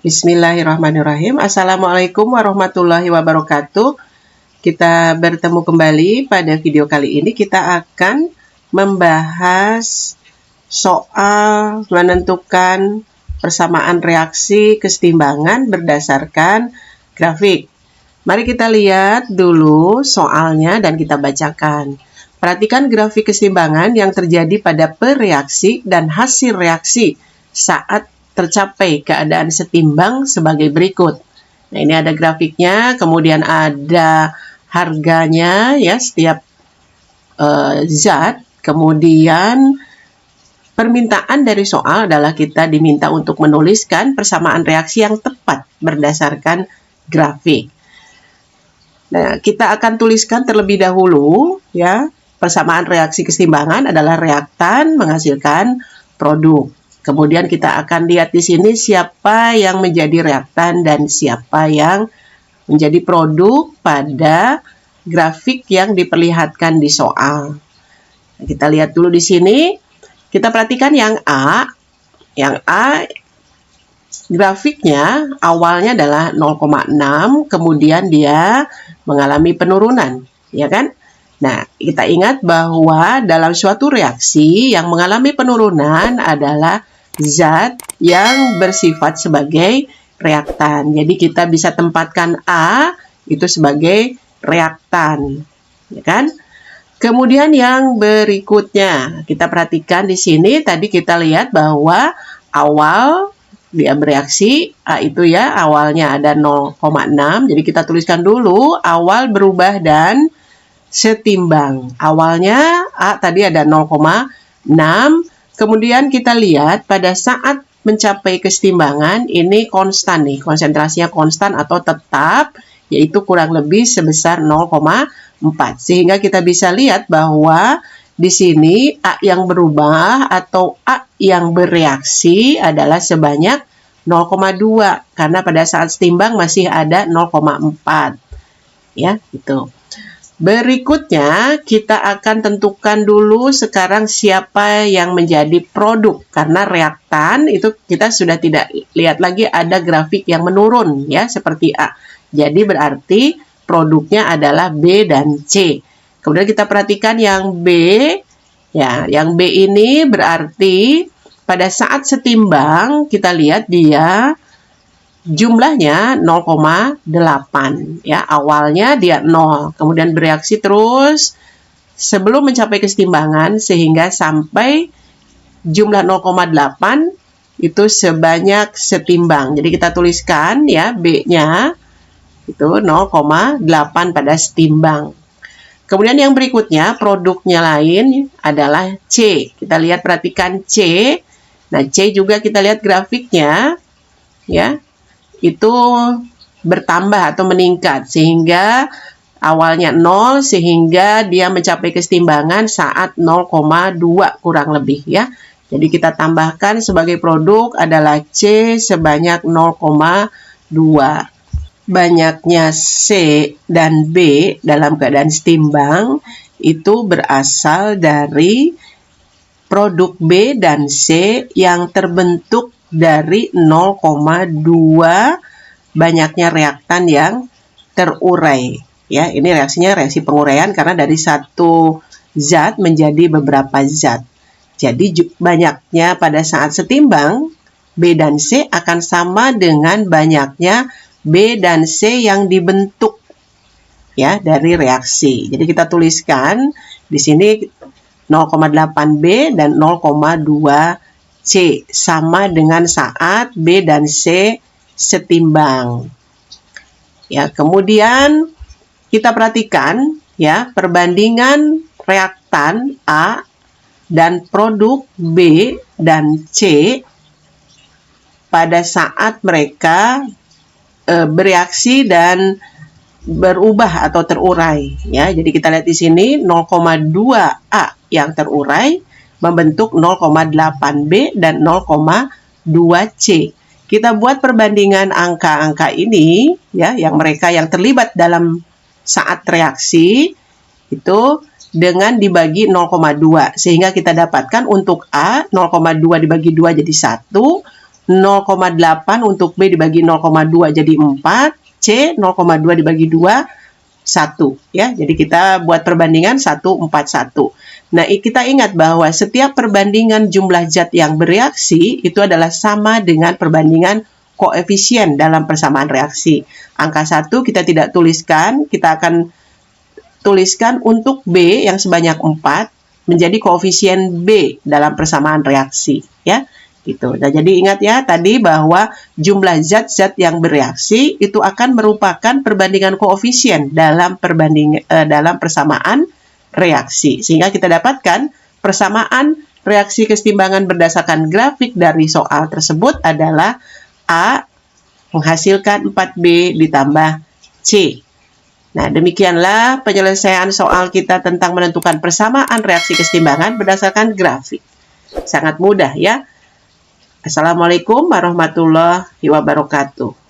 Bismillahirrahmanirrahim. Assalamualaikum warahmatullahi wabarakatuh. Kita bertemu kembali pada video kali ini. Kita akan membahas soal menentukan persamaan reaksi kesetimbangan berdasarkan grafik. Mari kita lihat dulu soalnya dan kita bacakan. Perhatikan grafik kesetimbangan yang terjadi pada pereaksi dan hasil reaksi saat tercapai keadaan setimbang sebagai berikut. Nah, ini ada grafiknya, kemudian ada harganya ya setiap zat, kemudian permintaan dari soal adalah kita diminta untuk menuliskan persamaan reaksi yang tepat berdasarkan grafik. Nah, kita akan tuliskan terlebih dahulu ya, persamaan reaksi kesetimbangan adalah reaktan menghasilkan produk. Kemudian kita akan lihat di sini siapa yang menjadi reaktan dan siapa yang menjadi produk pada grafik yang diperlihatkan di soal. Kita lihat dulu di sini. Kita perhatikan yang A. Yang A grafiknya awalnya adalah 0,6, kemudian dia mengalami penurunan, ya kan? Nah, kita ingat bahwa dalam suatu reaksi yang mengalami penurunan adalah zat yang bersifat sebagai reaktan. Jadi kita bisa tempatkan A itu sebagai reaktan, ya kan? Kemudian yang berikutnya, kita perhatikan di sini tadi kita lihat bahwa awal dia bereaksi A itu ya, awalnya ada 0,6. Jadi kita tuliskan dulu awal berubah dan setimbang. Awalnya A tadi ada 0,6. Kemudian kita lihat pada saat mencapai kesetimbangan ini konstan nih, konsentrasinya konstan atau tetap, yaitu kurang lebih sebesar 0,4. Sehingga kita bisa lihat bahwa di sini A yang berubah atau A yang bereaksi adalah sebanyak 0,2 karena pada saat setimbang masih ada 0,4. Ya, gitu. Berikutnya kita akan tentukan dulu sekarang siapa yang menjadi produk. Karena reaktan itu kita sudah tidak lihat lagi ada grafik yang menurun ya seperti A. Jadi berarti produknya adalah B dan C. Kemudian kita perhatikan yang B. Ya, yang B ini berarti pada saat setimbang kita lihat dia jumlahnya 0,8 ya, awalnya dia 0, kemudian bereaksi terus sebelum mencapai kesetimbangan sehingga sampai jumlah 0,8 itu sebanyak setimbang. Jadi kita tuliskan ya B-nya itu 0,8 pada setimbang. Kemudian yang berikutnya produknya lain adalah C. Kita lihat perhatikan C. Nah, C juga kita lihat grafiknya ya. Itu bertambah atau meningkat sehingga awalnya 0 sehingga dia mencapai kesetimbangan saat 0,2 kurang lebih ya. Jadi kita tambahkan sebagai produk adalah C sebanyak 0,2. Banyaknya C dan B dalam keadaan setimbang itu berasal dari produk B dan C yang terbentuk dari 0,2 banyaknya reaktan yang terurai. Ya, ini reaksinya reaksi penguraian karena dari satu zat menjadi beberapa zat. Jadi banyaknya pada saat setimbang B dan C akan sama dengan banyaknya B dan C yang dibentuk ya dari reaksi. Jadi kita tuliskan di sini 0,8B dan 0,2 C sama dengan saat B dan C setimbang. Ya, kemudian kita perhatikan ya perbandingan reaktan A dan produk B dan C pada saat mereka bereaksi dan berubah atau terurai ya. Jadi kita lihat di sini 0,2 A yang terurai membentuk 0,8B dan 0,2C. Kita buat perbandingan angka-angka ini ya, yang mereka yang terlibat dalam saat reaksi itu dengan dibagi 0,2 sehingga kita dapatkan untuk A 0,2 dibagi 2 jadi 1, 0,8 untuk B dibagi 0,2 jadi 4, C 0,2 dibagi 2, 1. Ya, jadi kita buat perbandingan 1, 4, 1. Nah, kita ingat bahwa setiap perbandingan jumlah zat yang bereaksi itu adalah sama dengan perbandingan koefisien dalam persamaan reaksi. Angka 1 kita tidak tuliskan, kita akan tuliskan untuk B yang sebanyak 4 menjadi koefisien B dalam persamaan reaksi. Ya, gitu. Nah, jadi ingat ya tadi bahwa jumlah zat-zat yang bereaksi itu akan merupakan perbandingan koefisien dalam persamaan reaksi. Sehingga kita dapatkan persamaan reaksi kesetimbangan berdasarkan grafik dari soal tersebut adalah A menghasilkan 4B ditambah C. Nah, demikianlah penyelesaian soal kita tentang menentukan persamaan reaksi kesetimbangan berdasarkan grafik. Sangat mudah ya. Assalamualaikum warahmatullahi wabarakatuh.